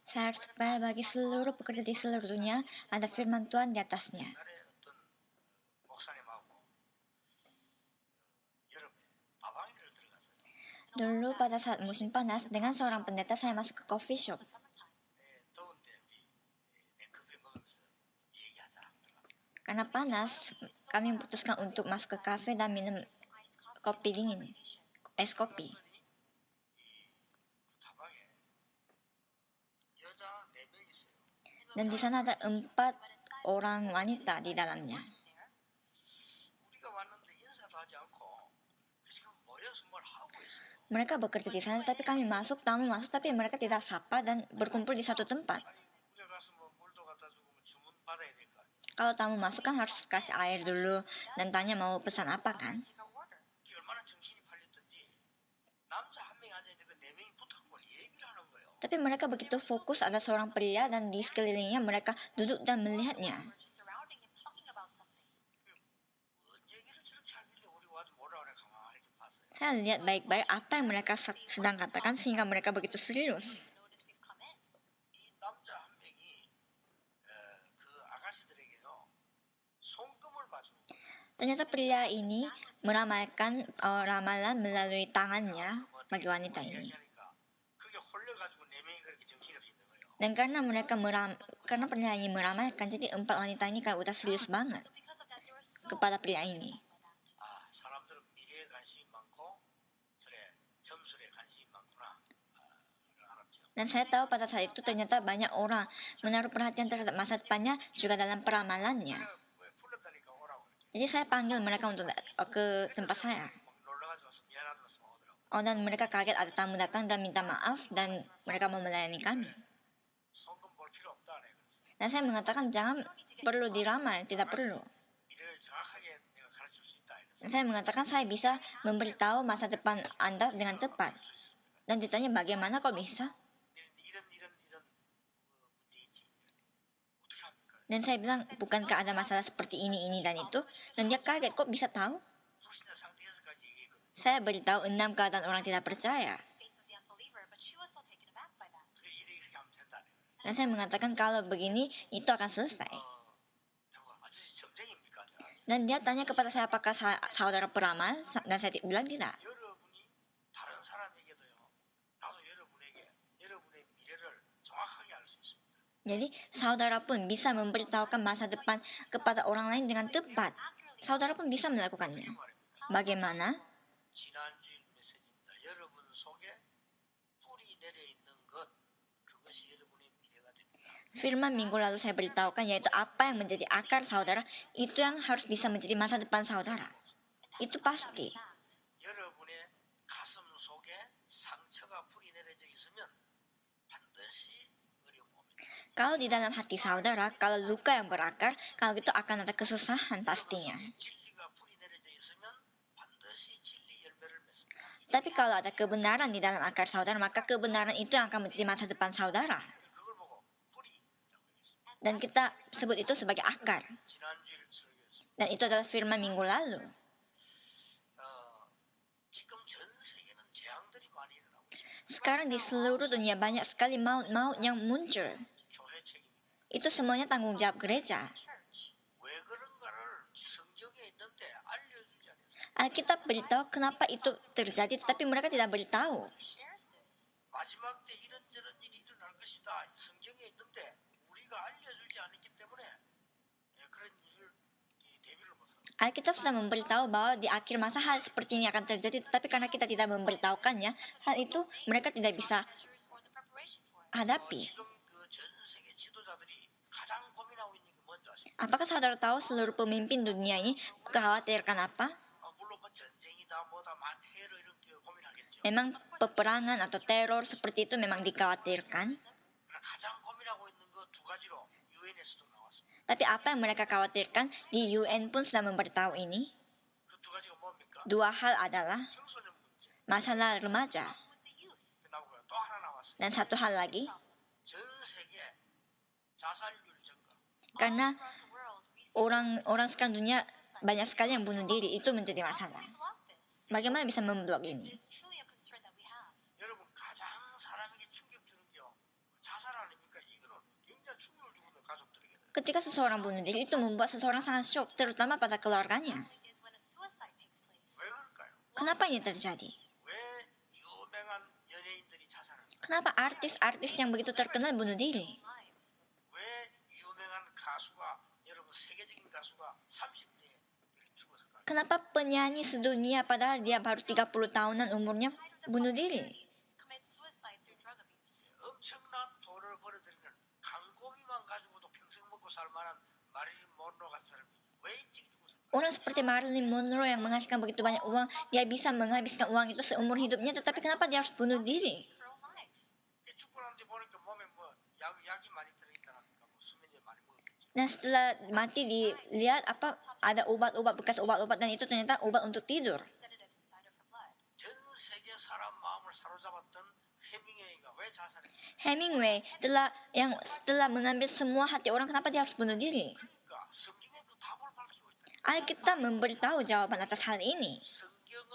Saya harus supaya bagi seluruh pekerja di seluruh dunia ada firman Tuhan di atasnya. Dulu pada saat musim panas, dengan seorang pendeta saya masuk ke coffee shop. Karena panas, kami memutuskan untuk masuk ke kafe dan minum kopi dingin, es kopi. Dan di sana ada 4 orang wanita di dalamnya. Mereka bekerja di sana, tapi kami masuk, tamu masuk, tapi mereka tidak sapa dan berkumpul di satu tempat. Kalau tamu masuk kan harus kasih air dulu dan tanya mau pesan apa kan. Tapi mereka begitu fokus ada seorang pria dan di sekelilingnya mereka duduk dan melihatnya. Saya lihat baik-baik apa yang mereka sedang katakan sehingga mereka begitu serius. Ternyata pria ini meramalkan ramalan melalui tangannya bagi wanita ini. Dan karena pria ini meramalkan, jadi 4 wanita ini kayak udah serius banget kepada pria ini. Dan saya tahu pada saat itu ternyata banyak orang menaruh perhatian terhadap masa depannya juga dalam peramalannya. Jadi saya panggil mereka untuk ke tempat saya. Dan mereka kaget ada tamu datang dan minta maaf dan mereka mau melayani kami. Dan saya mengatakan jangan perlu diramal, tidak perlu. Dan saya mengatakan saya bisa memberitahu masa depan Anda dengan tepat. Dan ditanya bagaimana kok bisa? Dan saya bilang, bukankah ada masalah seperti ini, dan itu? Dan dia kaget, kok bisa tahu? Saya beritahu 6 keadaan orang tidak percaya. Dan saya mengatakan kalau begini, itu akan selesai. Dan dia tanya kepada saya, apakah saudara peramal? Dan saya bilang tidak. Jadi, saudara pun bisa memberitahukan masa depan kepada orang lain dengan tepat. Saudara pun bisa melakukannya. Bagaimana? Firman minggu lalu saya beritahukan, yaitu apa yang menjadi akar saudara, itu yang harus bisa menjadi masa depan saudara. Itu pasti. Kalau di dalam hati saudara, kalau luka yang berakar, kalau itu akan ada kesusahan pastinya. Tapi kalau ada kebenaran di dalam akar saudara, maka kebenaran itu yang akan menjadi masa depan saudara. Dan kita sebut itu sebagai akar. Dan itu adalah firman minggu lalu. Sekarang di seluruh dunia banyak sekali maut-maut yang muncul. Itu semuanya tanggung jawab gereja. Alkitab beritahu kenapa itu terjadi, tetapi mereka tidak beritahu. Alkitab sudah memberitahu bahwa di akhir masa hal seperti ini akan terjadi, tetapi karena kita tidak memberitahukannya, hal itu mereka tidak bisa hadapi. Apakah saudara tahu seluruh pemimpin dunia ini khawatirkan apa? Memang peperangan atau teror seperti itu memang dikhawatirkan. Tapi apa yang mereka khawatirkan, di UN pun sudah memberitahu ini. 2 hal adalah masalah remaja. Dan 1 hal lagi, karena orang sekarang dunia banyak sekali yang bunuh diri, itu menjadi masalah. Bagaimana bisa memblok ini? is truly a concern that we have. 여러분 가장 사람에게 충격 주는 게요. 자살 아닙니까? 이거는 굉장히 충격을 주거든요. 가족들에게. Ketika seseorang bunuh diri, itu membuat seseorang sangat shock, terutama pada keluarganya. Is when a suicide takes place. 왜 그럴까요? Kenapa ini terjadi? 왜 유명한 연예인들이 자살합니까? Kenapa artis-artis yang begitu terkenal bunuh diri? Lives. 왜 유명한 가수가 여러분 세계적인 가수가 30대에 이렇게 죽었을까요? Kenapa penyanyi sedunia padahal dia baru 30 tahunan umurnya bunuh diri? Commit suicide through drug abuse. 엄청난 돈을 벌어들이는 광고비만 가지고도 평생 먹고 살 만한 마릴린 monroe 같은 사람이 왜 일찍 죽었을까요? Orang seperti Marilyn Monroe yang menghasilkan begitu banyak uang, dia bisa menghabiskan uang itu seumur hidupnya, tetapi kenapa dia harus bunuh diri? Her own life. 죽고 난 뒤 보니까 몸에 뭐 약이 많이 들어있다니까 뭐 수면제 많이 먹었겠지. Dan setelah mati dilihat ada obat-obat bekas obat-obat dan itu ternyata obat untuk tidur. Sedatives inside of her blood. 전 세계 사람 마음을 사로잡았던 해밍웨이가 왜 자살했을까? Hemingway setelah mengambil semua hati orang, kenapa dia harus bunuh diri? 그러니까 성경에 그 답을 밝히고 있다. Alkitab memberitahu jawaban atas hal ini. 성경은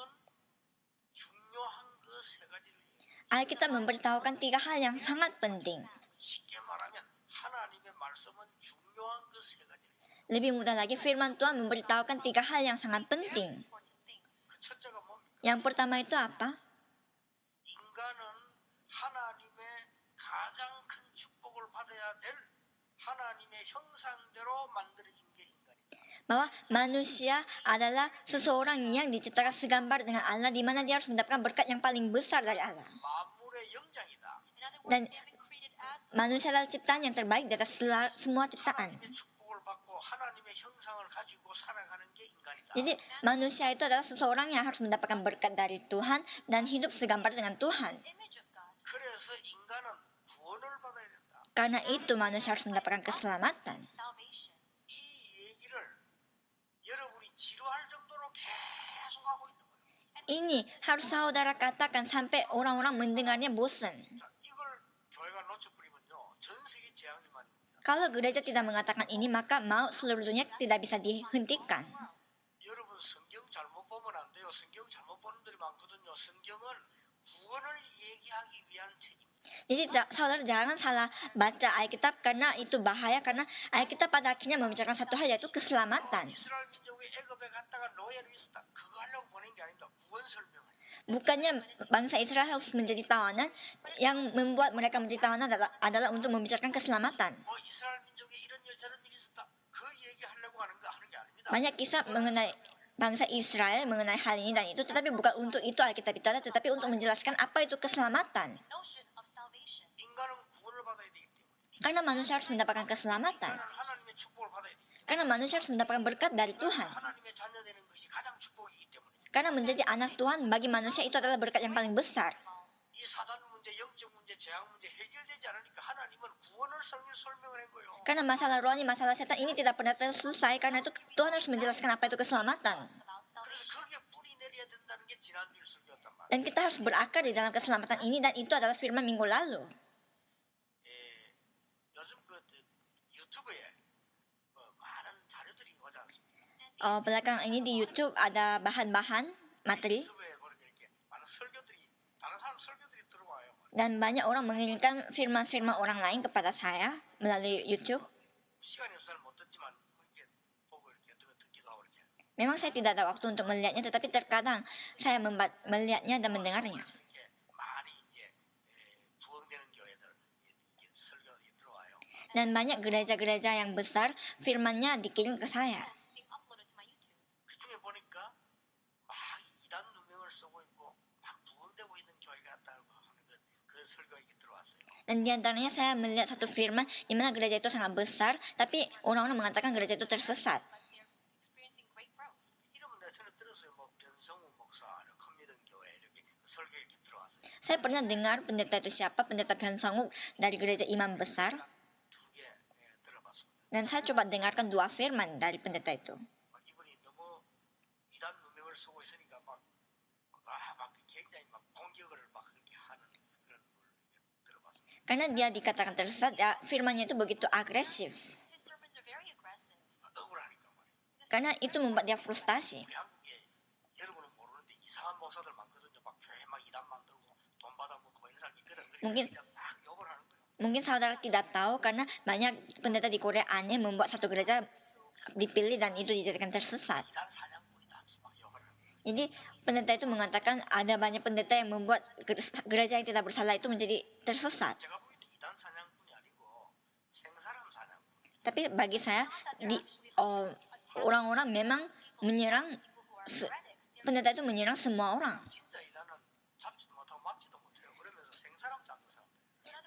중요한 그 세 가지를 얘기해요. Alkitab memberitahukan 3 hal yang sangat penting. 쉽게 말하면 하나님의 말씀은 중요한 그 세 가지를 얘기해요. Lebih mudah lagi, firman Tuhan memberitahukan 3 hal yang sangat penting. Important things. 그 첫째가 뭡니까? Yang pertama itu apa? 인간은 하나님의 가장 큰 축복을 받아야 될 하나님의 형상대로 만들어진 게 인간이다. Bahwa manusia adalah seseorang yang diciptakan segambar dengan Allah, di mana dia harus mendapatkan berkat yang paling besar dari Allah. 만물의 영장이다. In other words, Dan we have been created as manusia adalah ciptaan yang terbaik di atas semua ciptaan. 하나님의 축복을 받고 하나님의 형상을 가지고 살아가는 게 인간이다. Jadi manusia itu adalah seseorang yang harus mendapatkan berkat dari Tuhan dan hidup segambar dengan Tuhan. image of God. 그래서 인간은 구원을 받아야 된다. Karena itu manusia harus mendapatkan keselamatan. Salvation. 이 얘기를 여러분이 지루할 정도로 계속 하고 있는 거예요. Ini harus saudara katakan sampai orang-orang mendengarnya bosan. 자, 이걸 교회가 놓쳐버리면요, 전 세계 재앙이 많습니다. Kalau gereja tidak mengatakan ini, maka maut seluruh dunia tidak bisa dihentikan. 여러분 성경 잘못 보면 안 돼요. 성경 잘못 보는 분들이 많거든요. 성경은 구원을 얘기하기 위한 책입니다. Jadi saudara jangan salah baca Alkitab karena itu bahaya, karena Alkitab pada akhirnya membicarakan satu hal, yaitu keselamatan. 이스라엘 민족이 애굽에 갔다가 노예로 있었다. 그거 하려고 보낸 게 아닙니다. 구원 설명을. Bukannya bangsa Israel harus menjadi tawanan, yang membuat mereka menjadi tawanan adalah untuk membicarakan keselamatan. 뭐 이스라엘 민족에 이런 일 저런 일이 있었다. 그 얘기하려고 하는 게 아닙니다. Banyak kisah mengenai bangsa Israel mengenai hal ini dan itu, tetapi bukan untuk itu Alkitab itu ada, tetapi untuk menjelaskan apa itu keselamatan. Notion of salvation. 인간은 구원을 받아야 되기 때문에. Karena manusia harus mendapatkan keselamatan. 인간은 하나님의 축복을 받아야 되기 때문에. Karena manusia harus mendapatkan berkat dari Tuhan. 하나님의 자녀 되는 것이 가장 축복이기 때문에. Karena menjadi anak Tuhan bagi manusia itu adalah berkat yang paling besar. 이 사단 문제, 영적 문제, 재앙 문제 해결되지 않으니까 하나님은 구원을 설명을 한 거예요. Karena masalah rohani, masalah setan ini tidak pernah selesai, karena itu Tuhan harus menjelaskan apa itu keselamatan. About 그래서 salvation. 거기에 뿌리 내려야 된다는 게 지난주 설교였단 말이에요. Dan kita harus berakar di dalam keselamatan ini, dan itu adalah firman minggu lalu. 요즘 유튜브에 많은 자료들이 오지 않습니까? Belakang ini di YouTube ada bahan-bahan materi, 유튜브에 보니까 이렇게 많은 설교들이 다른 사람 설교들이 들어와요. dan banyak orang mengirimkan firman-firman orang lain kepada saya melalui YouTube. 시간이 없어서 못 듣지만 이렇게 보고 이렇게 듣기도 하고 이렇게. Memang saya tidak ada waktu untuk melihatnya, tetapi terkadang saya melihatnya dan mendengarnya. 그래서 이렇게 많이 이제 부흥되는 교회들 이게 설교들이 들어와요. Dan banyak gereja-gereja yang besar firmannya dikirim ke saya. Being uploaded to my YouTube. 그 중에 보니까 막 이단 누명을 쓰고 있고 막 부흥되고 있는 교회가 있다고 하는 그 설교 이게 들어왔어요. Dan di antaranya saya melihat satu firman di mana gereja itu sangat besar, tapi orang-orang mengatakan gereja itu tersesat. But they're experiencing great growth. 이름은 내가 전에 들었어요. 뭐 변성우 목사, 컴미든 교회 이렇게 설교 이렇게 들어왔어요. Saya pernah dengar pendeta itu siapa, pendeta Pyeongseong dari gereja imam besar, 두 개 들어봤습니다. dan saya coba dengarkan 2 firman dari pendeta itu. 막 이분이 너무 이단 누명을 쓰고 있으니까 막 굉장히 막 공격을 막 그렇게 하는 그런 걸 들어봤습니다. Karena dia dikatakan tersesat, ya, firmannya itu begitu agresif. His sermons are very aggressive. 억울하니까 말이에요. Karena itu membuat dia frustasi. 우리 한국에 여러분은 모르는데 이 이상한 목사들 많거든요. 막 교회 막 이단 만들고 돈 받아먹고 뭐 이런 사람 있거든. Mungkin- 그러니까 막 욕을 하는 거예요. Mungkin saudara tidak tahu karena banyak pendeta di Korea aneh membuat satu gereja dipilih dan itu dijadikan tersesat. 이단 사냥꾼이다 하면서 막 욕을 하는 거예요. Jadi pendeta itu mengatakan ada banyak pendeta yang membuat gereja yang tidak bersalah itu menjadi tersesat. 제가 보기에는 이단 사냥꾼이 아니고 생사람 사냥꾼. Tapi bagi saya orang-orang memang menyerang pendeta itu menyerang semua orang. 진짜 이단은 잡지도 못하고 막지도 못해요. 그러면서 생사람 잡는 사람.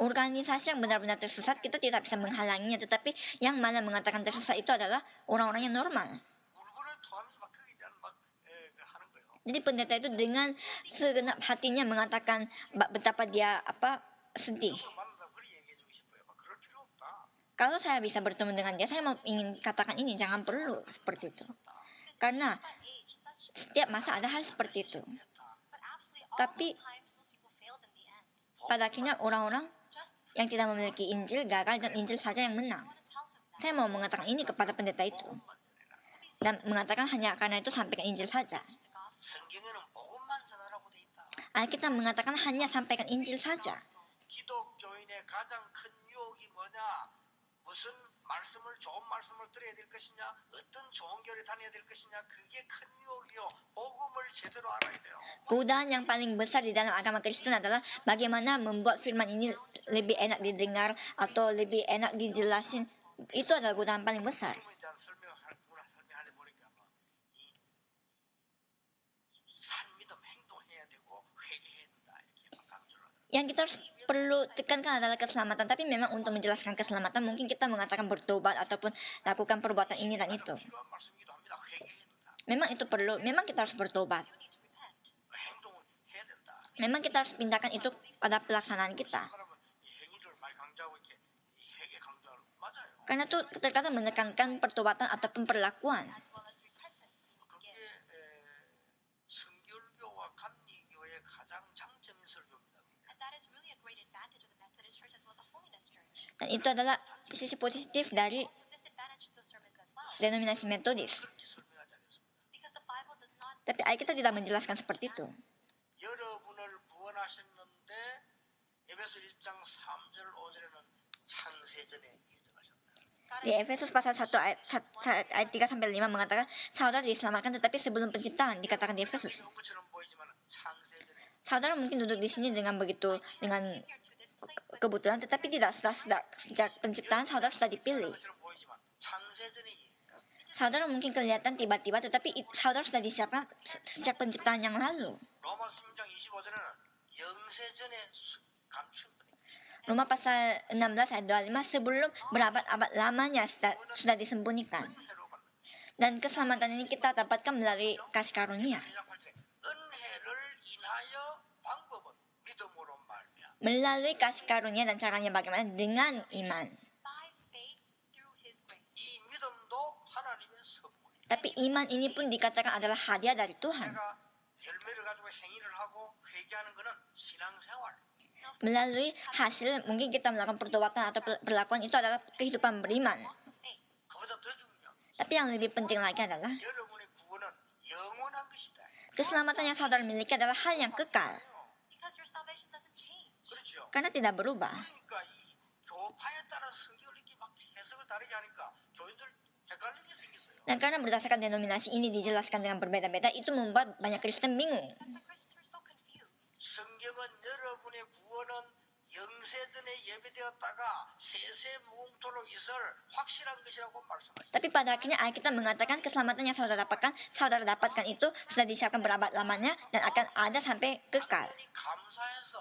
Organisasi yang benar-benar tersesat kita tidak bisa menghalanginya, tetapi yang mana mengatakan tersesat itu adalah orang-orang yang normal. 물건을 토하면서 막 거기에 대한 막 하는 거예요. Jadi pendeta itu dengan segenap hatinya mengatakan betapa dia sedih. 만난다고 그렇게 얘기해주고 싶어요. 막 그럴 필요 없다. Kalau saya bisa bertemu dengan dia, saya mau ingin katakan ini, jangan perlu seperti itu. Karena setiap masa ada hal seperti itu. But absolutely all Tapi- those times those people failed in the end. Pada akhirnya orang-orang Just yang tidak memiliki Injil gagal dan Injil saja yang menang. tell them that. Saya mau mengatakan ini kepada pendeta itu. Dan mengatakan hanya karena itu sampaikan Injil saja. The gospel. 성경에는 복음만 전하라고 돼 있다. Alkitab mengatakan hanya sampaikan Injil saja. 기독교인의 가장 큰 유혹이 뭐냐? 무슨 말씀을 좋은 말씀을 들어야 될 것이냐? 어떤 좋은 교회를 다녀야 될 것이냐? 그게 큰 유혹이요. 복음을 제대로 알아야 돼요. Godaan yang paling besar di dalam agama Kristen adalah bagaimana membuat firman ini lebih enak didengar atau lebih enak dijelasin. Itu adalah godaan paling besar. 복음에 대한 설명하려 보니까 산 믿음 행동해야 되고 회개해야 된다 이렇게 막 강조를 하더라고요. Yang kita harus perlu tekankan adalah keselamatan, tapi memang untuk menjelaskan keselamatan mungkin kita mengatakan bertobat ataupun lakukan perbuatan ini dan itu. 필요한 말씀이기도 합니다. 회개해야 된다. Memang itu perlu, memang kita harus bertobat. You need to repent. 행동을 해야 된다. Memang kita harus pindahkan itu pada pelaksanaan kita. 사람은 이 행위를 많이 강조하고 이렇게 이 회개 강조하는 거 맞아요. Karena itu terkadang menekankan pertobatan ataupun perlakuan. As well as repentance. 그게 성결교와 감리교의 가장 장점인 설교입니다. And that is really a great advantage of the Methodist Church as well as a holiness church. Dan itu adalah sisi positif dari Also disadvantage to those sermons as well. denominasi metodis. 그렇게 설명하지 않았습니다. Because the Bible does not Tapi Alkitab tidak menjelaskan seperti itu. 여러분을 구원하셨는데 에베소 1장 3절 5절에는 창세전에 예정하셨다. Di Efesus pasal 1 ayat 3 sampai 5 mengatakan saudara diselamatkan tetapi sebelum penciptaan dikatakan di Efesus. 이런 것처럼 보이지만 창세전에 Saudara mungkin duduk di sini dengan begitu dengan here to this place, but kebetulan tetapi tidak sudah sejak penciptaan saudara sudah dipilih. 것처럼 보이지만 창세전에 Saudara mungkin kelihatan tiba-tiba tetapi saudara sudah disiapkan sejak penciptaan yang lalu. 로마 16장 25절에는 영세전에 감춘 분이 Roma pasal 16 ayat 25 sebelum berabad-abad lamanya sudah disembunyikan. 은혜로 받는 Dan keselamatan ini kita dapatkan melalui kasih karunia. 1장 8절에 은혜를 인하여 방법은 믿음으로 말미암아 Melalui kasih karunia dan caranya bagaimana? Dengan iman. by faith through His grace. 이 믿음도 하나님의 선물이에요. Tapi iman ini pun dikatakan adalah hadiah dari Tuhan. 내가 열매를 가지고 행위를 하고 회개하는 것은 신앙생활. Melalui hasil mungkin kita melakukan pertobatan atau perlakuan itu adalah kehidupan beriman. Faith. 그보다 더 중요한 Tapi yang lebih penting lagi adalah 여러분의 구원은 영원한 것이다. keselamatan yang saudara miliki adalah hal yang kekal. Because your salvation doesn't change. 그렇죠. Karena tidak berubah. 그러니까 이 교파에 따라 성경을 이렇게 막 해석을 다르게 하니까 교인들 헷갈리게 생겼어요. Dan karena berdasarkan denominasi ini dijelaskan dengan berbeda-beda, itu membuat banyak Kristen bingung. That's why Christians are so confused. 성경은 여러분의 구원은 영세전에 예배되었다가 세세 무궁토록 있을 확실한 것이라고 말씀하셨어요. Tapi pada akhirnya Alkitab mengatakan keselamatan yang saudara dapatkan itu sudah disiapkan berabad lamanya dan akan ada sampai kekal. 당연히 감사해서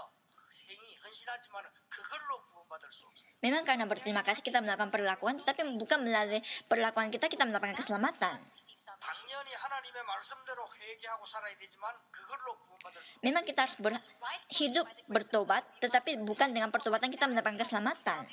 행위 헌신하지만 그걸로 구원받을 수 없어요. Memang karena berterima kasih kita melakukan perlakuan, tapi bukan melalui perlakuan kita mendapatkan keselamatan. Receive salvation. 당연히 하나님의 말씀대로 회개하고 살아야 되지만 그걸로 구원받을 수 없어요. Memang kita harus hidup bertobat, tetapi bukan dengan pertobatan kita mendapatkan keselamatan.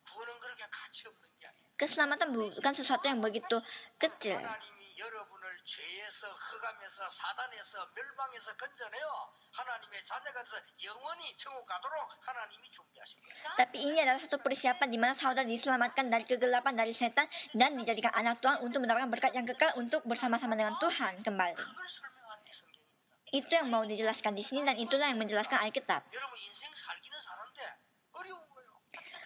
구원은 그렇게 가치 없는 게 아니에요. Keselamatan bukan sesuatu yang begitu kecil. 하나님이 여러분을 죄에서 흑암에서 사단에서 멸망에서 건져내어 하나님의 자녀가 돼서 영원히 천국 가도록 하나님이 준비하신 거예요. Tapi ini adalah satu persiapan di mana saudara diselamatkan dari kegelapan, dari setan, dan dijadikan anak Tuhan untuk mendapatkan berkat yang kekal untuk bersama-sama dengan Tuhan kembali. 그걸 설명하는 게 성경입니다. Itu yang mau dijelaskan di sini dan itulah yang menjelaskan Alkitab. 여러분 인생 살기는 사는데 어려운 거예요.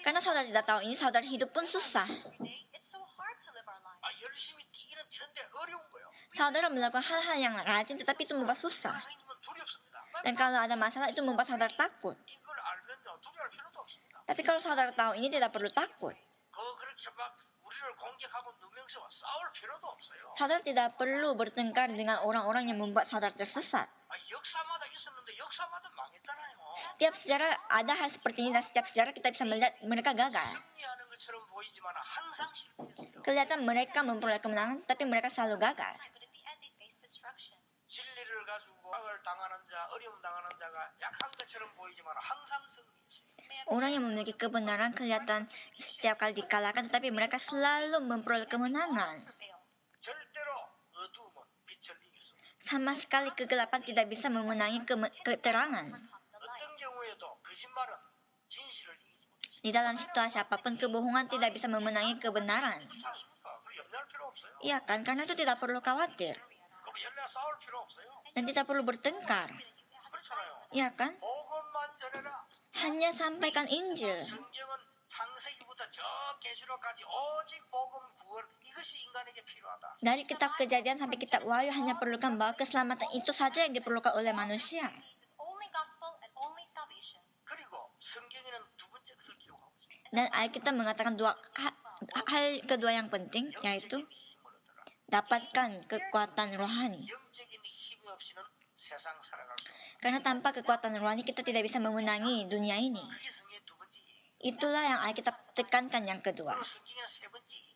Karena saudara tidak tahu ini, saudara hidup pun susah. Every day, it's so hard to live our lives. 열심히 뛰기는 뛰는데 어려운 거예요. Saudara melakukan hal-hal yang rajin tetapi itu membuat susah. 생기면 두렵습니다. Dan kalau ada masalah itu membuat saudara takut. 이걸 알면요 두려울 필요도 없습니다. Tapi kalau saudara tahu ini tidak perlu takut. 그렇게 막 우리를 공격하고 누명서와 싸울 필요도 없어요. Saudara tidak perlu bertengkar dengan orang-orang yang membuat saudara tersesat. 역사마다 있었는데 역사마다 망했잖아요. Setiap sejarah ada hal seperti ini dan setiap sejarah kita bisa melihat mereka gagal. 승리하는 것처럼 보이지만 항상 실패했어요. Kelihatan mereka memperoleh kemenangan tapi mereka selalu gagal. But at the end, they face destruction. 진리를 가지고 악을 당하는 자, 어려움 당하는 자가 약한 것처럼 보이지만 항상 승리했어요. Orang yang memiliki kebenaran kelihatan setiap kali dikalahkan tetapi mereka selalu memperoleh kemenangan. Prevail. 절대로 어두움은 빛을 이길 수 없어요. Sama sekali kegelapan tidak bisa memenangi keterangan. 어떤 경우에도 거짓말은 진실을 이기지 못해요. Di dalam situasi apapun kebohongan tidak bisa memenangi kebenaran. 그렇지 않습니까? 그걸 염려할 필요 없어요. Iya kan? Karena itu tidak perlu khawatir 그럼 연락 싸울 필요 없어요. dan tidak perlu bertengkar. 그렇잖아요. Iya kan? 복음만 전해라. Hanya sampaikan Injil. 성경은 창세기부터 저 계시록까지 오직 복음 구원 이것이 인간에게 필요하다. Dari kitab Kejadian sampai kitab Wahyu hanya perlukan bahwa keselamatan itu saja yang diperlukan oleh manusia. Jesus' only gospel and only salvation. 그리고 성경에는 두 번째 것을 기록하고 있습니다. Dan Alkitab mengatakan hal kedua yang penting yaitu 영적인 힘을 얻어라. dapatkan kekuatan rohani. 영적인 힘이 없이는 세상 살아갈 수 없다. Karena tanpa kekuatan rohani kita tidak bisa memenangi dunia ini. 그게 성경의 두 번째 얘기예요. Itulah yang Alkitab tekankan yang kedua. 그리고 성경의 세 번째 얘기예요.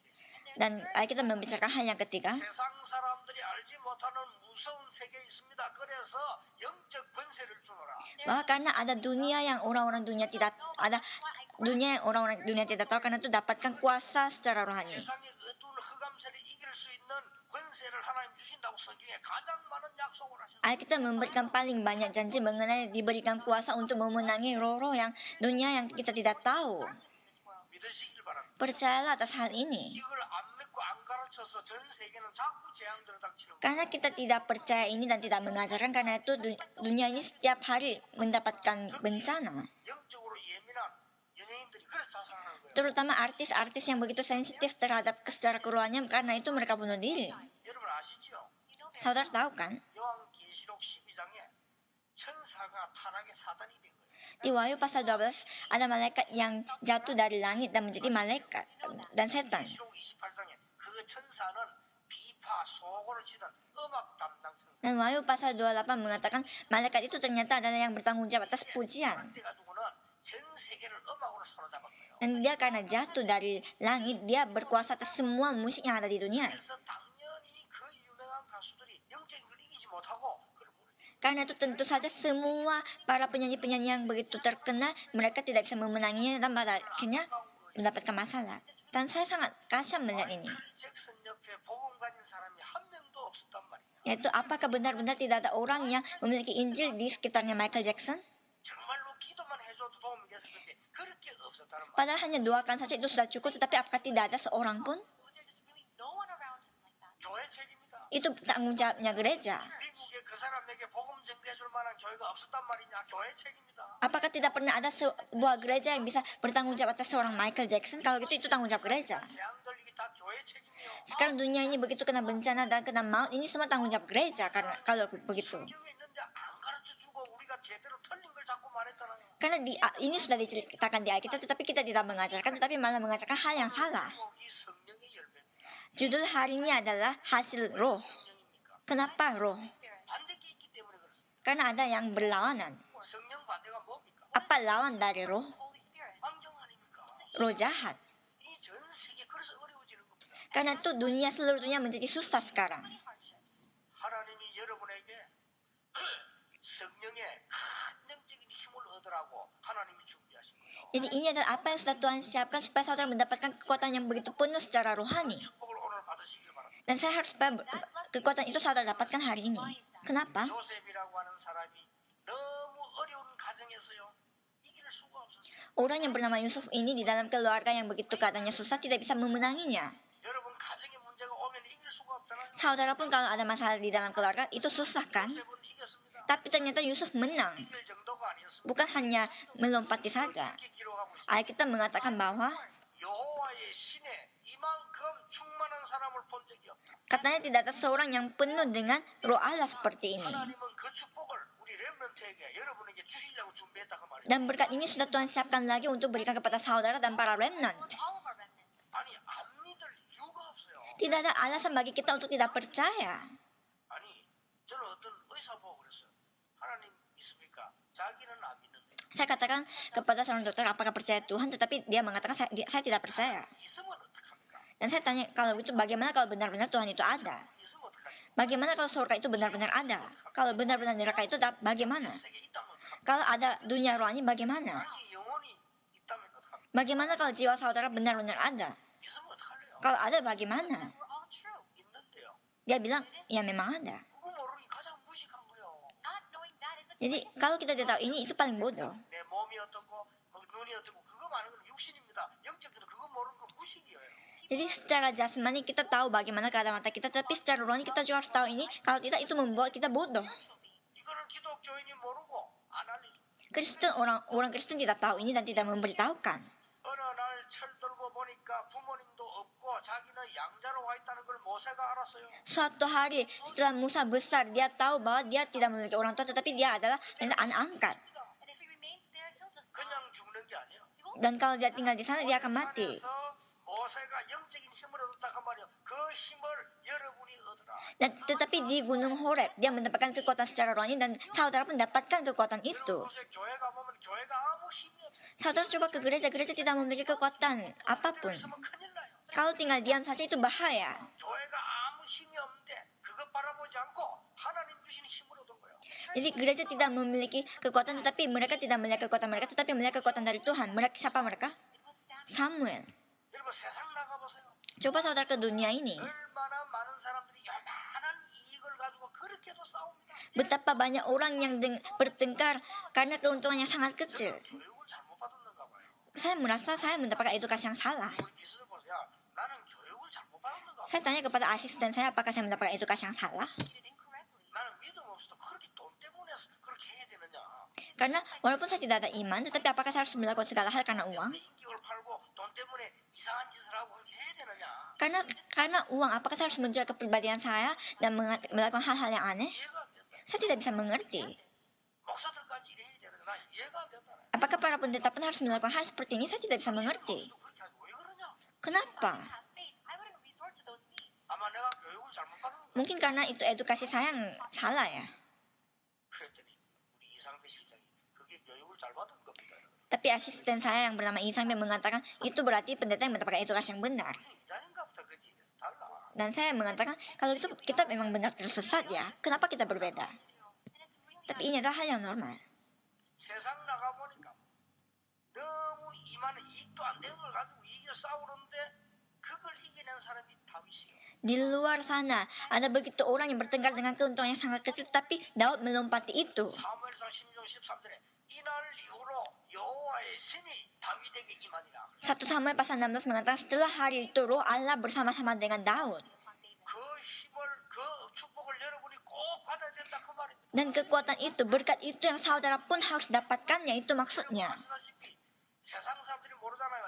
Dan Alkitab membicarakan hal yang ketiga. 세상 사람들이 알지 못하는 무서운 세계에 있습니다. 그래서 영적 권세를 주노라. Bahwa karena ada dunia yang orang-orang dunia tidak ada dunia yang orang-orang dunia tidak tahu karena itu dapatkan kuasa secara rohani. 세상의 어두운 흑암세를 이길 수 있는 권세를 하나님 주신다고 성경에 가장 많은 약속을 하셨어요. Alkitab memberikan paling banyak janji mengenai diberikan kuasa untuk memenangi roh-roh yang dunia yang kita tidak tahu. This world. 믿으시길 바랍니다. Percayalah atas hal ini. 이걸 안 믿고 안 가르쳐서 전 세계는 자꾸 재앙들을 닥치는 거예요. Karena kita tidak percaya ini dan tidak mengajarkan karena itu dunia ini setiap hari mendapatkan bencana. 영적으로 예민한 연예인들이 그래서 자살하는 거예요. Terutama artis-artis yang begitu sensitif terhadap secara kerohanian karena itu mereka bunuh diri. 여러분 아시죠? Saudara tahu kan? 요한계시록 12장에 천사가 타락의 사단이 된 거예요. Di Wahyu pasal 12 ada malaikat yang jatuh dari langit dan menjadi malaikat dan setan. 계시록 28장에 그 천사는 비파 소고를 치던 음악 담당 천사. Dan Wahyu pasal 28 mengatakan malaikat itu ternyata adalah yang bertanggung jawab atas pujian. 그래가지고는 전 세계를 음악으로 사로잡은 거예요. Dan dia karena jatuh dari langit, dia berkuasa atas semua musik yang ada di dunia. 그래서 당연히 그 유명한 가수들이 영적인 걸 이기지 못하고 그걸 모르죠. Karena itu tentu saja semua para penyanyi-penyanyi yang begitu terkenal, mereka tidak bisa memenanginya dan pada akhirnya mendapatkan masalah. Dan saya sangat kasihan melihat ini. 잭슨 옆에 복음 가진 사람이 한 명도 없었단 말이에요. Yaitu apakah benar-benar tidak ada orang yang memiliki Injil di sekitarnya Michael Jackson? 정말로 기도만 해줘도 도움이 됐을 건데 그렇게 없었다는 말. Padahal hanya doakan saja itu sudah cukup, tetapi apakah tidak ada seorang pun? Was there just really no one around him like that? 교회 책임이다. Itu tanggung jawabnya gereja. 미국에 그 사람에게 복음 전개해줄 만한 교회가 없었단 말이냐? 교회 책임이다. Apakah tidak pernah ada sebuah gereja yang bisa bertanggung jawab atas seorang Michael Jackson? Kalau gitu itu tanggung jawab gereja. 재앙 걸리기 다 교회 책임이요. Sekarang dunia ini begitu kena bencana dan kena maut, ini semua tanggung jawab gereja karena kalau begitu. 성경에 있는데 안 가르쳐주고 우리가 제대로 틀린 걸 자꾸 말했잖아요. Karena ini sudah diceritakan di Alkitab, tetapi kita tidak mengajarkan, tetapi malah mengajarkan hal yang salah. 이 성령의 열매입니다. Judul hari ini adalah hasil roh. 성령입니까? Kenapa roh? Spirit. 반대게 있기 때문에 그렇습니다. Karena ada yang berlawanan. 성령 반대가 뭡니까? Apa lawan dari roh? Holy Spirit. 왕정 아닙니까? Roh jahat. 이 전 세계 그래서 어려워지는 겁니다. Karena itu seluruh dunia menjadi susah sekarang. Many hardships. 하나님이 여러분에게 성령의 큰 영적인 힘을 얻으라고 하나님이 준비하신 거예요. Jadi ini adalah apa yang sudah Tuhan siapkan supaya saudara mendapatkan kekuatan yang begitu penuh secara rohani. 축복을 오늘 받으시길 바랍니다. Dan saya harus supaya kekuatan itu saudara dapatkan hari ini. Kenapa? 요셉이라고 하는 사람이 너무 어려운 가정에서요 이길 수가 없었어요. Orang yang bernama Yusuf ini di dalam keluarga yang begitu keadaannya susah tidak bisa memenanginya. 여러분 가정에 문제가 오면 이길 수가 없잖아요. Saudara pun kalau ada masalah di dalam keluarga itu susah kan? 요셉은 이겼습니다. ternyata Yusuf menang. 이길 정도가 아니었습니다. Bukan hanya melompati saja. 이렇게 기록하고 있습니다. Alkitab mengatakan bahwa 여호와의 신에 이만큼 충만한 사람을 본 적이 없다. katanya tidak ada seorang yang penuh dengan roh Allah seperti ini. 하나님은 그 축복을 우리 렘넌트에게 여러분에게 주시려고 준비했다 그 말이에요. Dan berkat ini sudah Tuhan siapkan lagi untuk berikan kepada saudara dan para remnant. all of our remnants. 아니 안 믿을 이유가 없어요. Tidak ada alasan bagi kita untuk tidak percaya. 아니 저는 어떤 의사 보고 그랬어요. 하나님 믿습니까? 자기는 안 믿는데 Saya katakan kepada seorang dokter apakah percaya Tuhan, tetapi dia mengatakan saya tidak percaya. 있으면 어떡합니까? Dan saya tanya, kalau itu bagaimana kalau benar-benar Tuhan itu ada? 있으면 어떡합니까? Bagaimana kalau surga itu benar-benar ada? Kalau benar-benar neraka itu bagaimana? 세계 있다면 어떡합니까? Kalau ada dunia rohani bagaimana? 아니 영혼이 있다면 어떡합니까? Bagaimana kalau jiwa saudara benar-benar ada? 있으면 어떡할래요? Kalau ada bagaimana? We're all true. 있는데요. Dia bilang, ya memang ada. 그거 모르니 가장 무식한 거예요. Not knowing that is a Jadi greatest kalau kita tidak tahu ini, itu paling bodoh. 내 몸이 어떻고 눈이 어떻고 그거 많은 건 육신입니다. 영적으로 그거 모르는 건 무식이에요. Jadi secara jasmani kita tahu bagaimana keadaan mata kita, tapi secara rohani kita juga harus tahu ini. Kalau tidak, itu membuat kita bodoh. 이거를 기독교인이 모르고 안 알리죠. Kristen, orang Kristen tidak tahu ini dan tidak memberitahukan. 어느 날 철들고 보니까 부모님도 없고 자기는 양자로 와 있다는 걸 모세가 알았어요. Suatu hari setelah Musa besar, dia tahu bahwa dia tidak memiliki orang tua, tetapi dia adalah anak angkat. And if he remains there, he'll just 그냥 죽는 게 아니에요. Dan kalau dia tinggal di sana, dia akan mati. 그래서 모세가 영적인 힘을 얻었다 그 말이에요. 그 힘을 여러분이 얻으라. Dan tetapi di Gunung Horeb, dia mendapatkan kekuatan secara rohani dan saudara pun dapatkan kekuatan itu. 요새 교회 가보면 교회가 아무 힘이 없어요. Saudara coba ke gereja tidak memiliki kekuatan apapun. 있으면 큰일 나요. Kalau tinggal diam saja itu bahaya. 교회가 아무 힘이 없는데 그것 바라보지 않고 하나님 주신 힘을 얻은 거예요. Jadi gereja tidak memiliki kekuatan, tetapi mereka tidak melihat kekuatan mereka, tetapi melihat kekuatan dari Tuhan. Mereka siapa mereka? it was Samuel. Samuel. 여러분 세상 나가보세요. Coba saudara ke dunia ini. 얼마나 많은 사람들이 요만한 이익을 가지고 그렇게도 싸웁니다. Betapa banyak orang yang bertengkar karena keuntungan yang sangat kecil. 교육을 잘못 받았는가 봐요. Saya merasa saya mendapatkan edukasi yang salah. 우리 기술을 보세요. 나는 교육을 잘못 받았는가 봐요. Saya tanya kepada asisten saya apakah saya mendapatkan edukasi yang salah. Did it incorrectly. 나는 믿음 없어도 그렇게 돈 때문에 그렇게 해야 되느냐. Karena walaupun saya tidak ada iman, tetapi apakah saya harus melakukan segala hal karena uang? 인격을 팔고 돈 때문에 이상한 짓을 하고 그렇게 해야 되느냐. Karena uang, apakah saya harus menjual kepribadian saya dan melakukan hal-hal yang aneh? 이해가 안 된다. Saya tidak bisa mengerti. 목사들까지 이래야 되는데 난 이해가 안 된다. Apakah para pendeta pun harus melakukan hal seperti ini? Saya tidak bisa mengerti. 또 그렇게 하지 왜 그러냐. Kenapa? Have faith. I wouldn't resort to those means. 아마 내가 교육을 잘못 받은 거야. Mungkin karena itu edukasi saya yang salah ya. 그랬더니 우리 이상배 실장이 그게 교육을 잘 받은 겁니다. Tapi asisten saya yang bernama Isang mengatakan itu berarti pendeta yang mendapatkan edukasi yang benar. 무슨 이단인가부터 그렇지 달라. Dan saya mengatakan kalau itu kita memang benar tersesat ya. Kenapa kita berbeda? And it's really Tapi ini adalah hal yang normal. 세상 나가 보니까 너무 이만한 이익도 안 되는 걸 가지고 이겨 싸우는데 그걸 이겨낸 사람이 다윗이에요. Di luar sana ada begitu orang yang bertengkar dengan keuntungan yang sangat kecil, tapi Daud melompati itu. 사무엘상 16장 13절에 이날 이후로 여호와의 신이 다윗에게 임하니라. 1 Samuel pasal 16 mengatakan setelah hari itu roh Allah bersama-sama dengan Daud. 그 힘을 그 축복을 여러분이 꼭 받아야 된다 그 말입니다. Dan kekuatan itu, berkat itu yang saudara pun harus dapatkannya, itu maksudnya. 아시다시피 세상 사람들이 모르잖아요.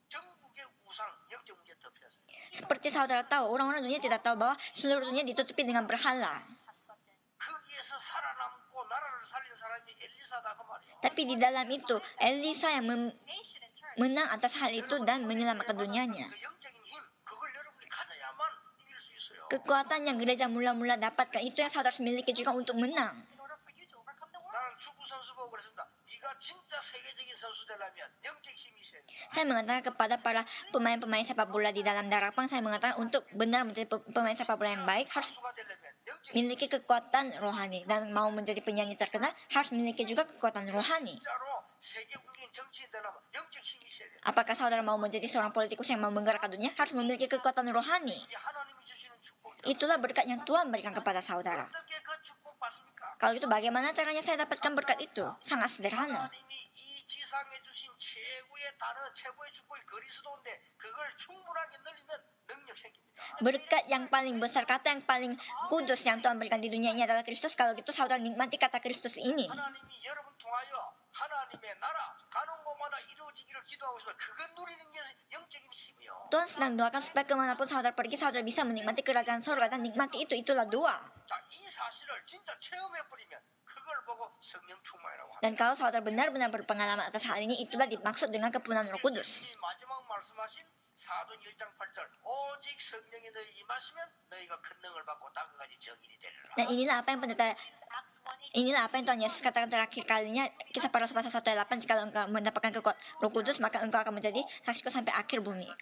전국의 우상 영적 문제 덮였어요. Seperti saudara tahu, orang-orang dunia tidak tahu bahwa seluruh dunia ditutupi dengan berhala. have swept in. 거기에서 살아남고 나라를 살린 사람이 엘리사다 그 말이에요. Tapi di dalam itu, Elisa yang Nation in turn. menang atas hal itu dan menyelamatkan dunianya. 그 영적인 힘 그걸 여러분이 가져야만 이길 수 있어요. Kekuatan yang gereja mula-mula dapatkan, itu yang saudara harus miliki juga untuk menang. In order for you to overcome the world. 나는 축구 선수 보고 그랬습니다. 네가 진짜 세계적인 선수 되려면 영적 힘이 있어야 돼. Saya mengatakan kepada para pemain-pemain sepak bola di dalam Darapang, saya mengatakan untuk benar menjadi pemain sepak bola yang baik harus 선수가 되려면 영적 miliki kekuatan rohani, dan mau menjadi penyanyi terkenal harus memiliki juga kekuatan rohani. 진짜로 세계 국민 정치인 되려면 영적 힘이 있어야 돼. Apakah saudara mau menjadi seorang politikus yang mau menggerakkan dunia, harus memiliki kekuatan rohani. 이게 하나님이 주시는 축복이다. Itulah berkat yang Tuhan berikan kepada saudara. 어떻게 그 축복 받습니까? Kalau gitu bagaimana caranya saya dapatkan berkat itu? Sangat sederhana. 하나님이 이 지상에 주신 최고의 단어, 최고의 축복이 그리스도인데 그걸 충분하게 늘리면 능력 생깁니다. Berkat yang paling besar, kata yang paling kudus yang Tuhan berikan di dunia ini adalah Kristus. Kalau gitu saudara nikmati kata Kristus ini. 하나님이 여러분 통하여 하나님의 나라 가는 곳마다 이루어지기를 기도하고 있으면 그걸 누리는 게 영적인 힘이요. Tuhan sedang doakan supaya kemanapun saudara pergi, saudara bisa menikmati kerajaan surga. Dan nikmati itu, itulah doa. 자, 이 사실을 진짜 체험해버리면 그걸 보고 성령 충만이라고 합니다. Dan kalau saudara benar-benar berpengalaman atas hal ini, itulah dimaksud dengan kepenuhan Roh Kudus. 이 마지막 말씀하신 사도행 1장 8절 오직 성령이 너희 임하시면 너희가 큰 능을 받고 땅끝까지 정인이 되리라. Dan inilah apa yang pendeta Acts 1:8. Inilah apa yang Tuhan Yesus katakan terakhir kalinya, kisah para rasul pasal 1 ayat 8, jika engkau mendapatkan kekuatan Roh Kudus, maka engkau akan menjadi saksiku sampai akhir dunia.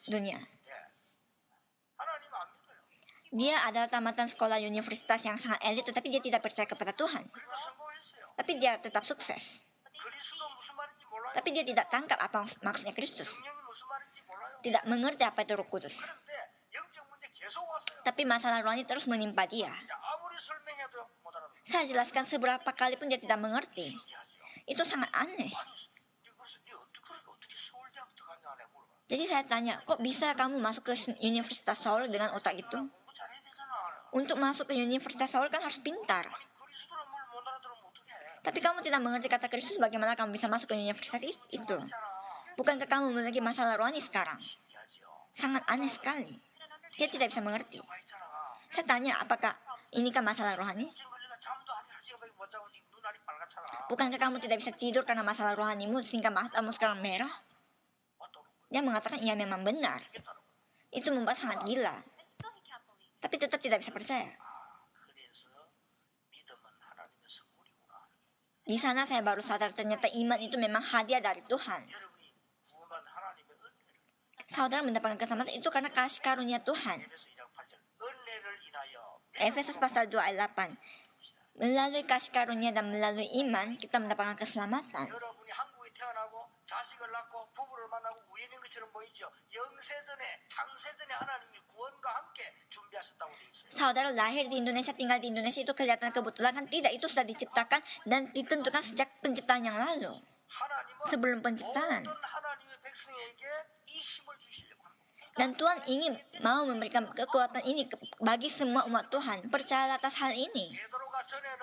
예. 하나님 안 믿어요. Dia adalah tamatan sekolah universitas yang sangat elit, tetapi dia tidak percaya kepada Tuhan. 그리고 성공했어요. Tapi dia tetap sukses. 그리스도 무슨 말인지 몰라요. Tapi dia tidak tangkap apa maksudnya Kristus. 성령이 무슨 말인지 몰라요. Tidak mengerti apa itu Roh Kudus. 그런데 영적 문제 계속 왔어요. Tapi masalah rohani terus menimpa dia. 야, 아무리 설명해도 못 알아듣는 Saya jelaskan seberapa kali pun dia tidak mengerti. 신기하죠. Itu sangat aneh. 아니, 그래서 네 어떻게 서울대학 들어갔냐 안 해 물어봐. Jadi saya tanya, kok bisa kamu masuk ke Universitas Seoul dengan otak itu? 공부 잘해야 되잖아. Untuk masuk ke Universitas Seoul kan harus pintar. 아니 그리스도란 말 못 알아들으면 어떡해. Tapi kamu tidak mengerti kata Kristus, bagaimana kamu bisa masuk ke universitas itu? 있잖아. Bukankah kamu memiliki masalah rohani sekarang? 신기하죠. Sangat aneh sekali. Dia tidak bisa mengerti. 와 있잖아. Saya tanya, apakah ini kan masalah rohani? 지금 우리가 잠도 아직 한 시간밖에 못 자고 지금 눈알이 빨갛잖아. Bukankah kamu tidak bisa tidur karena masalah rohanimu sehingga matamu sekarang merah? 어떤 거야? Dia mengatakan iya memang benar. 이겠다는 거야. Itu membuat sangat gila. And still he can't believe. Tapi tetap tidak bisa percaya. 그래서 믿음은 하나님의 선물이구나. Di sana saya baru sadar ternyata iman itu memang hadiah dari Tuhan. 여러분이 구원한 하나님의 은혜를 Saudara mendapatkan keselamatan itu karena kasih karunia Tuhan. 에베소 2장 8절 은혜를 인하여 Efesus pasal 2 ayat 8. Melalui kasih karunia dan melalui iman, kita mendapatkan keselamatan. 여러분이 한국에 태어나고 자식을 낳고 부부를 만나고 우연인 것처럼 보이죠. 영세전에 창세전에 하나님이 구원과 함께 준비하셨다고 돼 있어요. Saudara lahir di Indonesia, tinggal di Indonesia itu kelihatan kebetulan kan? Tidak, itu sudah diciptakan dan ditentukan sejak penciptaan yang lalu. 하나님은 Sebelum penciptaan. 모든 하나님의 백성에게 이 힘을 주시려고 합니다. Dan Tuhan ingin mau memberikan kekuatan ini bagi semua umat Tuhan. Percayalah atas hal ini. 베드로가 전에는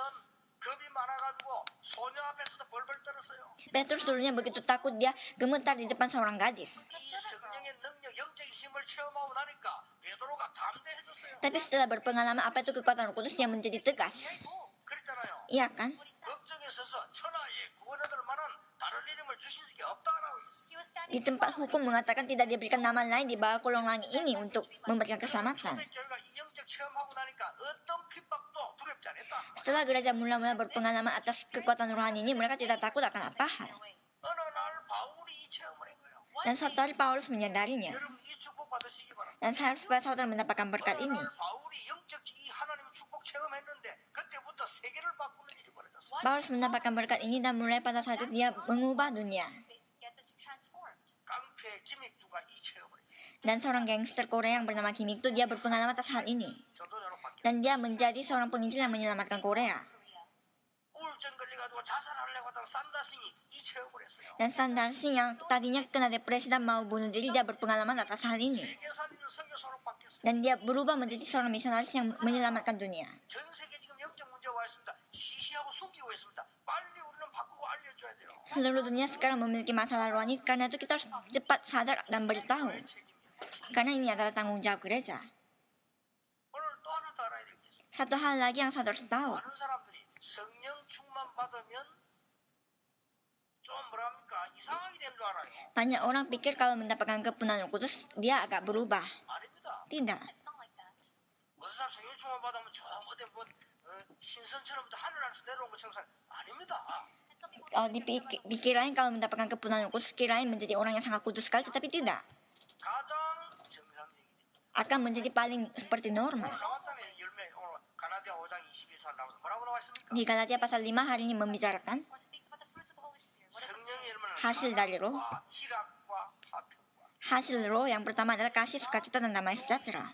겁이 많아가지고 소녀 앞에서도 벌벌 떨었어요. Petrus dulunya begitu takut, dia gemetar di depan seorang gadis. 이 성령의 능력, 영적인 힘을 체험하고 나니까 베드로가 담대해졌어요. Tapi setelah berpengalaman apa itu kekuatan Roh Kudus, dia menjadi tegas. 그랬잖아요. Iya kan? 걱정에 서서 천하에 구원 얻을 만한 다른 이름을 주신 적이 없다라고 했어요. He was standing Di tempat hukum mengatakan tidak diberikan nama lain di bawah kolong langit ini untuk memberikan keselamatan. 초대교회가 이 영적 체험하고 나니까 어떤 핍박도 두렵지 않았다. Setelah gereja mula-mula berpengalaman atas kekuatan rohani ini, mereka tidak takut akan apa hal. 어느 날 바울이 이 체험을 한 거예요. Dan suatu hari Paulus menyadarinya. 여러분 이 축복 받으시기 바랍니다. Dan saya harus supaya saudara mendapatkan berkat 어느 ini. 날 바울이 영적 이 하나님의 축복 체험했는데 그때부터 세계를 바꾸는 일이 벌어졌어요. Paulus mendapatkan berkat ini dan mulai pada saat itu dia mengubah dunia. get this transformed. 깡패 김익두가 이 체험을 했어요. Dan seorang gangster Korea yang bernama Kim Ik-tu, dia berpengalaman atas hal ini. 전도자로 바뀌었어요. Dan dia menjadi seorang penginjil yang menyelamatkan Korea. 우울증 걸려가지고 자살하려고 하던 산다싱이 이 체험을 했어요. Dan Sandar Singh yang tadinya kena depresi dan mau bunuh diri, dia berpengalaman atas hal ini. 세계 살리는 선교사로 바뀌었어요. Dan dia berubah menjadi seorang misionaris yang menyelamatkan dunia. 전 세계 지금 영적 문제가 와 있습니다. 시시하고 숨기고 있습니다. 빨리 우리는 바꾸고 알려줘야 돼요. Seluruh dunia sekarang memiliki masalah rohani, karena itu kita harus cepat sadar dan beritahu. 왜 책임이야? Karena ini adalah tanggung jawab gereja. 오늘 또 하나 더 알아야 될 게 있어요. Satu hal lagi yang saudara harus tahu. 많은 사람들이 성령 충만 받으면 좀 뭐랍니까 이상하게 된 줄 알아요. Banyak orang pikir kalau mendapatkan kepenuhan Roh Kudus, dia agak berubah. 아닙니다. Tidak. It's not like that. 어떤 사람 성령 충만 받으면 저 어디 뭐 신선처럼 하늘에서 내려온 것처럼 아닙니다. And some people Kalau dikirain kalau mendapatkan kepenuhan Roh Kudus, kirain menjadi orang yang sangat kudus sekali, tetapi tidak. 가장 정상적인 Akan menjadi paling seperti normal. 오늘 나왔잖아요. 열매 오늘 가나디아 5장 21절 나와서 뭐라고 나와 있습니까? Di Galatia pasal 5 hari ini membicarakan more speaks about the fruits of the Holy Spirit. What are 성령의 열매는 하실 달리로. 사랑과 희락과 화평과 hasil roh. Yang pertama adalah kasih, sukacita, dan damai sejahtera.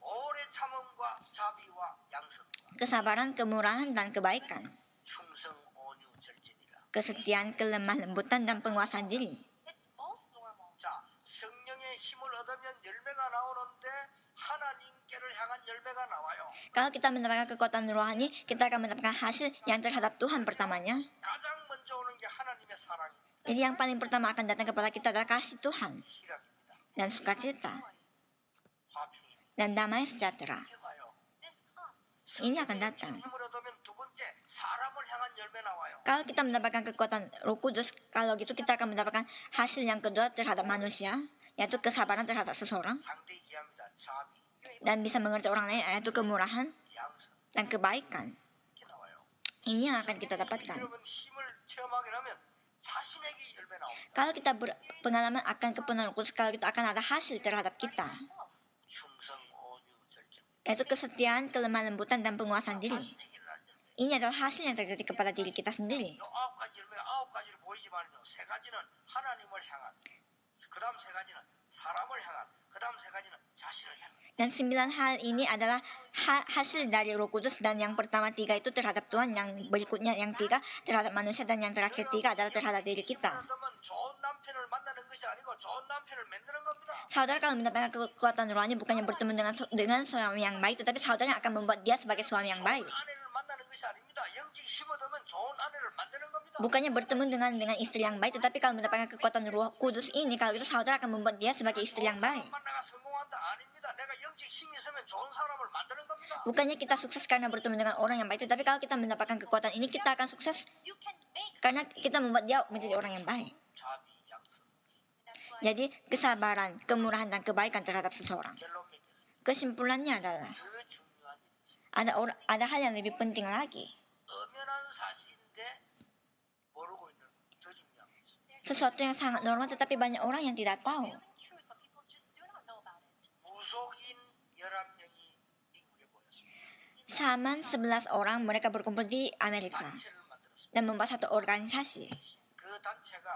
오래 참음과 자비와 양선과 Kesabaran, kemurahan, dan kebaikan. 충성, 온유, 절제니라. Kesetiaan, kelemah lembutan, dan penguasaan diri. It's most 힘을 얻으면 열매가 나오는데 하나님께를 향한 열매가 나와요. Kalau kita mendapatkan kekuatan rohani, kita akan mendapatkan hasil yang terhadap Tuhan pertamanya. 가장 먼저 오는 게 하나님의 사랑입니다. Jadi yang paling pertama akan datang kepada kita adalah kasih Tuhan 희락입니다. dan sukacita 화평입니다. dan damai sejahtera. 이게 봐요. This comes. Ini akan datang. 힘을 얻으면 두 번째 사람을 향한 열매 나와요. Kalau kita mendapatkan kekuatan Roh Kudus, kalau gitu kita akan mendapatkan hasil yang kedua terhadap manusia, yaitu kesabaran terhadap seseorang 상대 이해합니다. 자비, dan bisa mengerti orang lain, yaitu kemurahan 양성 dan kebaikan. 이렇게 나와요. Ini yang akan kita dapatkan. 여러분 힘을 체험하게 하면 자신에게 열매 나옵니다. Kalau kita berpengalaman akan kepenuhan Roh Kudus, kalau itu akan ada hasil terhadap kita, 충성, 온유, 절제. yaitu kesetiaan, kelemah lembutan, dan penguasaan diri. 자신에게 날 열매. Ini adalah hasil yang terjadi kepada diri kita sendiri. 요 아홉 가지 열매가 아홉 가지로 보이지만요. 세 가지는 하나님을 향한, 그다음 세 가지는 사람을 향한, 그다음 세 가지는 자신을 향한. Dan 9 hal ini adalah hasil dari Roh Kudus, dan yang pertama 3 itu terhadap Tuhan, yang berikutnya yang 3 terhadap manusia, dan yang terakhir 3 adalah terhadap diri kita. 그러면 좋은 남편을 만나는 것이 아니고 좋은 남편을 만드는 겁니다. Saudara kalau mendapatkan kekuatan rohani bukannya bertemu dengan suami yang baik, tetapi saudara yang akan membuat dia sebagai suami yang baik. 아내를 만나는 것이 아닙니다. 영적 힘 얻으면 좋은 아내를 만드는 겁니다. Bukannya bertemu dengan istri yang baik, tetapi kalau mendapatkan kekuatan Roh Kudus ini, kalau itu saudara akan membuat dia sebagai istri yang baik. 만나가 성공한다 아닙니다. 내가 영적 힘이 있으면 좋은 사람을 만드는 겁니다. Bukannya kita sukses karena bertemu dengan orang yang baik, tetapi kalau kita mendapatkan kekuatan ini, kita akan sukses You can make. karena kita membuat dia menjadi orang yang baik. 자비, 양성. That's why Jadi kesabaran, kemurahan, dan kebaikan terhadap seseorang. 결론 맺겠습니다. Kesimpulannya adalah 더 중요한 일이 ada hal yang lebih penting lagi. 엄연한 사실인데 모르고 있는 더 중요한 것이 Sesuatu yang sangat normal tetapi banyak orang yang tidak tahu. real truth, but people just do not know about it. 무속인 11명이 미국에 모였습니다. Shaman 11 orang mereka berkumpul di Amerika 단체를 만들었습니다. dan membuat satu organisasi. 그 단체가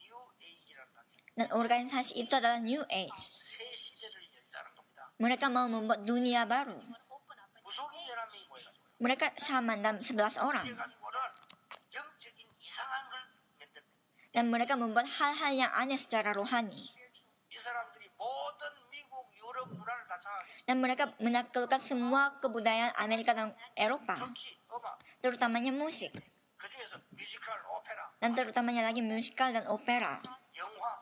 뉴 에이지라는 단체입니다. Dan organisasi itu adalah New Age. 새 시대를 열자는 겁니다. Mereka mau membuat dunia baru. Open up and 무속인 11명이 모여가지고요. Mereka shaman dan 11 orang. 그래가지고는 영적인 이상한 걸 만듭니다. Dan mereka membuat hal-hal yang aneh secara rohani. 이 사람들이 모든 미국, 유럽 문화를 다 장악했습니다. Dan mereka menaklukkan semua kebudayaan Amerika dan Eropa. 특히 음악, Terutamanya musik. 그 중에서 뮤지컬, 오페라, Dan terutamanya lagi musikal dan opera. 영화,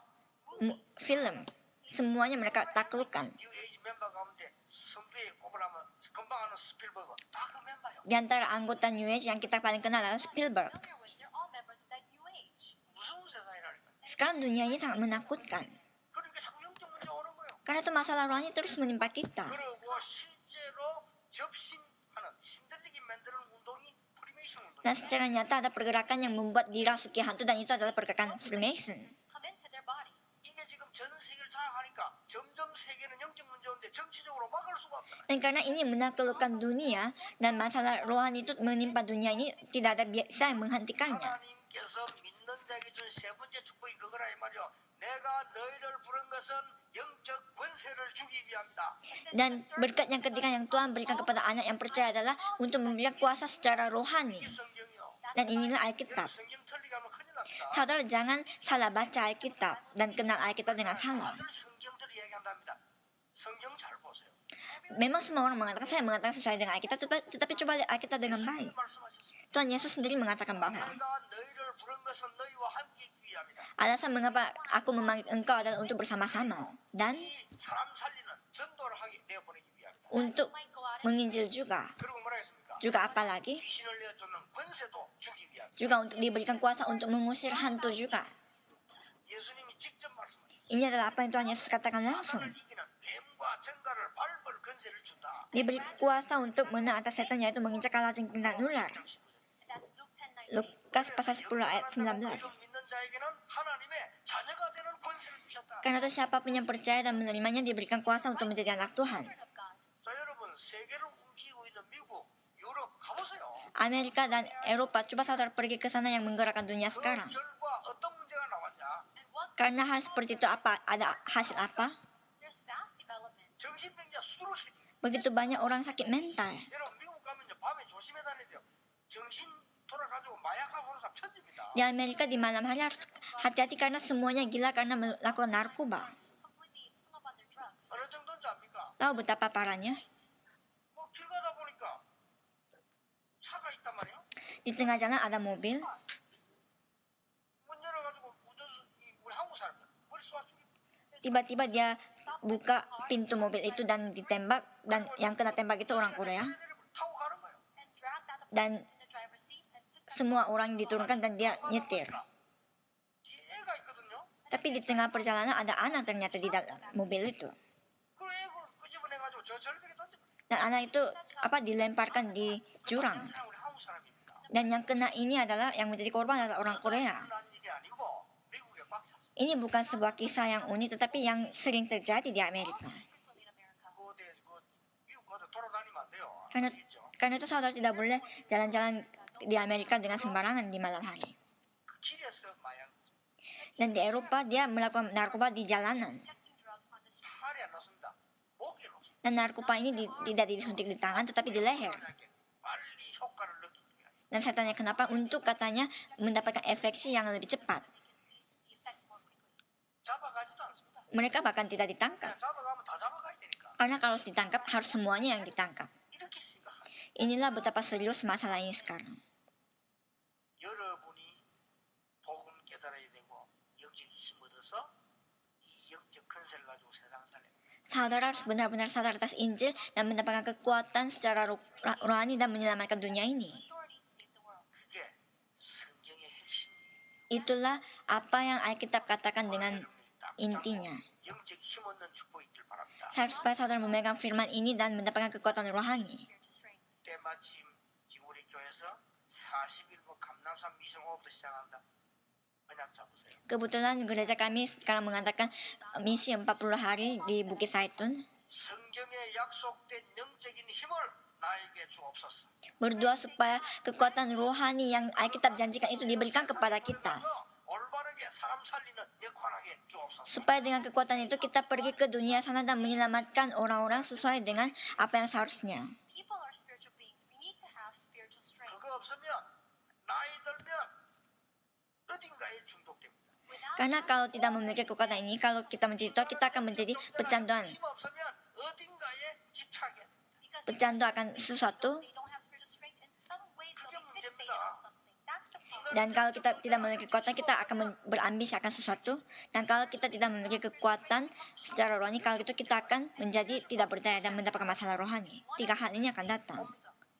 Film. Semuanya mereka taklukkan. 뉴 에이지 멤버 가운데 선두에 꼽으라면 금방 아는 스필버그 다 그 멤버예요. Di antara anggota New Age yang kita paling kenal adalah Spielberg. familiar with, they're all members of that new age. 무서운 세상이라니까. Sekarang dunia ini sangat menakutkan. 그러니까 자꾸 영적 문제 오는 거예요. Karena itu masalah rohani terus menimpa kita. 그리고 실제로 접신하는 신들리게 만드는 운동이 프리메이션 운동이에요. Dan secara nyata ada pergerakan yang membuat dirasuki hantu, dan itu adalah pergerakan Freemason. Come into their bodies. 이게 지금 전 세계를 장악하니까 점점 세계는 영적 문제 오는데 정치적으로 막을 수가 없다. Dan karena ini menaklukkan dunia dan masalah rohani itu menimpa dunia ini, tidak ada bisa yang menghentikannya. 하나님께서 믿는 자에게 준 세 번째 축복이 그거라 이 말이요. 내가 너희를 부른 것은 영적 권세를 주기 위함이다. Dan berkat yang ketiga yang Tuhan berikan kepada anak yang percaya adalah untuk memberikan kuasa secara rohani. 이게 성경이요. Dan inilah Alkitab. 성경 틀리게 하면 큰일 납니다. Saudara jangan salah baca Alkitab dan kenal Alkitab dengan salah. 다들 성경들 얘기한답니다. 성경 잘 보세요. Memang semua orang mengatakan saya mengatakan sesuai dengan Alkitab, tetapi coba lihat Alkitab dengan baik. 말씀하셨습니다. Tuhan Yesus sendiri mengatakan bahwa 내가 너희를 부른 것은 너희와 함께 있기 위함이다. alasan mengapa aku memanggil engkau adalah untuk bersama-sama dan 이 사람 살리는 전도를 하게 내어 보내기 위함이다. untuk menginjil juga. 그리고 뭐라 했습니까? Juga apa lagi? 귀신을 내어쫓는 권세도 주기 위함. Juga untuk diberikan kuasa untuk mengusir hantu juga. 예수님이 직접 말씀하셨어요. Ini adalah apa yang Tuhan Yesus katakan langsung. 사단을 이기는 뱀과 정갈을 밟을 권세를 준다. Diberi kuasa untuk menang atas setan, yaitu menginjak kalajengking dan ular. That's Luke 10:19. Lukas pasal 10 ayat 19. 믿는 자에게는 하나님의 자녀가 되는 권세를 주셨다. Karena itu siapapun yang percaya dan menerimanya diberikan kuasa untuk menjadi anak Tuhan. Children of God. 자 여러분 세계를 움직이고 있는 미국, 유럽 가보세요. Amerika dan Eropa, coba saudara pergi ke sana yang menggerakkan dunia 그 sekarang. 결과 어떤 문제가 나왔냐? And what? Karena hal seperti itu apa? Ada hasil apa? There's fast development. 정신병자 수두룩해져요. Begitu banyak orang sakit mental. 여러분 미국 가면요 밤에 조심해 다녀야 돼요. 정신 돌아가지고 마약하고 하는 사람 천지입니다. Di Amerika di malam hari harus hati-hati karena semuanya gila karena melakukan narkoba. Completely 어느 정도인지 압니까? Tahu betapa parahnya? 뭐 길 가다 보니까 차가 있단 말이야. Di tengah jalan ada mobil. 문 열어가지고 우리 한국 사람들 머리 쏘아 죽이. Tiba-tiba dia buka pintu mobil itu dan ditembak. Dan yang kena tembak itu orang Korea. 타고 가는 거예요. and dragged out the Dan person in the driver's seat and took them semua orang diturunkan dan dia nyetir. 뒤에 애가 있거든요. Tapi di tengah perjalanan ada anak ternyata di dalam mobil itu. 그 애를 끄집어내가지고 저 절벽에 던져. Dan anak itu dilemparkan di jurang. 사람 우리 한국 사람입니다. Dan yang kena ini adalah yang menjadi korban adalah orang Korea. 난 일이 아니고 미국에 꽉 찼어. Ini bukan sebuah kisah yang unik tetapi yang sering terjadi di Amerika. frequently in America. 그 미국 가서 돌아다니면 안 돼요. Karena 아시겠죠? karena itu saudara tidak boleh jalan-jalan di Amerika dengan sembarangan di malam hari. 그 길에서 마약 Dan di Eropa dia melakukan narkoba di jalanan. Injecting drugs on the street. 팔이 안 났습니다. 목에 났습니다. Dan narkoba ini tidak disuntik di tangan tetapi di leher. 빨리 효과를 느끼기 위해. Dan saya tanya kenapa? Untuk katanya mendapatkan efeksi yang lebih cepat. The effects more quickly. 잡아가지도 않습니다. Mereka bahkan tidak ditangkap. 그냥 잡아가면 다 잡아가야 되니까. Karena kalau ditangkap harus semuanya yang ditangkap. 이렇게 심각하죠. Inilah betapa serius masalah ini sekarang. 여러분이 복음 깨달아야 되고 영적 힘 얻어서 이 영적 근세를 가지고 세상 살려. Saudara harus benar-benar sadar atas Injil dan mendapatkan kekuatan secara rohani dan menyelamatkan dunia ini. Authority to save the world. 그게 성경의 핵심이에요. Itulah apa yang Alkitab katakan dengan intinya. 영적 힘 얻는 축복이 있길 바랍니다. Saya harus supaya saudara memegang firman ini dan mendapatkan kekuatan rohani. Here to strength. 때마침 지금 우리 교회에서 40일부 감남산 미션 5부터 시작한다. 그냥 잡으세요. Kebetulan gereja kami sekarang mengadakan misi 40 hari di Bukit Saitun. 성경에 약속된 영적인 힘을 나에게 주옵소서. Berdoa supaya kekuatan rohani yang Alkitab janjikan itu diberikan kepada kita. 그래서 올바르게 사람 살리는 역할하게 주옵소서. Supaya dengan kekuatan itu kita pergi ke dunia sana dan menyelamatkan orang-orang sesuai dengan apa yang seharusnya. People are spiritual beings. We need to have spiritual strength. 그거 없으면 나이 들면 어딘가에 중독됩니다. Without Karena kalau tidak memiliki kekuatan ini, kalau kita menjadi tua, kita akan menjadi pecanduan. 힘 없으면 어딘가에 집착해. because Pecandu akan sesuatu. you don't have spiritual strength, in some ways 그게 you'll be fixated 문제입니다. on something. That's the problem. Dan kalau kita tidak memiliki kekuatan, kita akan berambisi akan sesuatu. Dan kalau kita tidak memiliki kekuatan secara rohani, kalau itu kita akan menjadi tidak berdaya dan mendapatkan masalah rohani. 3 hal ini akan datang.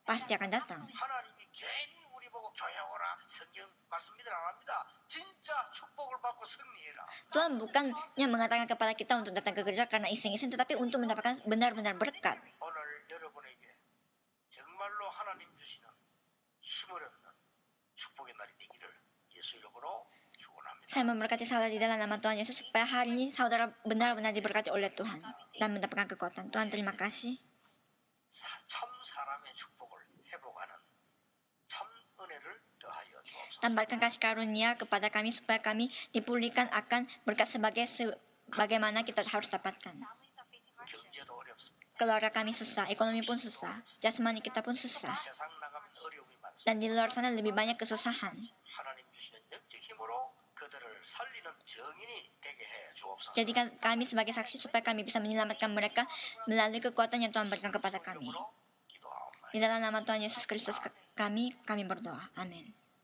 Pasti akan datang. 하나님이 괜히 우리 보고 교회 오라 성경 말씀 믿으라 안 합니다. 진짜 축복을 받고 승리해라. Tuhan bukannya mengatakan kepada kita untuk datang ke gereja karena iseng-iseng, tetapi untuk mendapatkan benar-benar berkat. 오늘 여러분에게 정말로 하나님 주시는 힘을 얻는 축복의 날이 되기를 예수 이름으로 축원합니다. Saya memberkati saudara di dalam nama Tuhan Yesus supaya hari ini saudara benar-benar diberkati oleh Tuhan dan mendapatkan kekuatan. Tuhan terima kasih. 참 사람의 축복을 회복하는 참 은혜를 더하여 주옵소서. Tambahkan kasih karunia kepada kami supaya kami dipulihkan akan berkat sebagaimana kita harus dapatkan. Families are facing hardship. 경제도 어렵습니다. Keluarga kami susah, ekonomi pun susah, jasmani kita pun susah. 세상 나가면 어려움이 많습니다. Dan di luar sana lebih banyak kesusahan. 하나님 주시는 영적 힘으로 그들을 살리는 정인이 되게 해 주옵소서. Jadikan kami sebagai saksi supaya kami bisa menyelamatkan mereka melalui kekuatan yang Tuhan berikan kepada kami. 이름으로 기도하옵나이다. Di dalam nama Tuhan Yesus Kristus kami berdoa. Amin.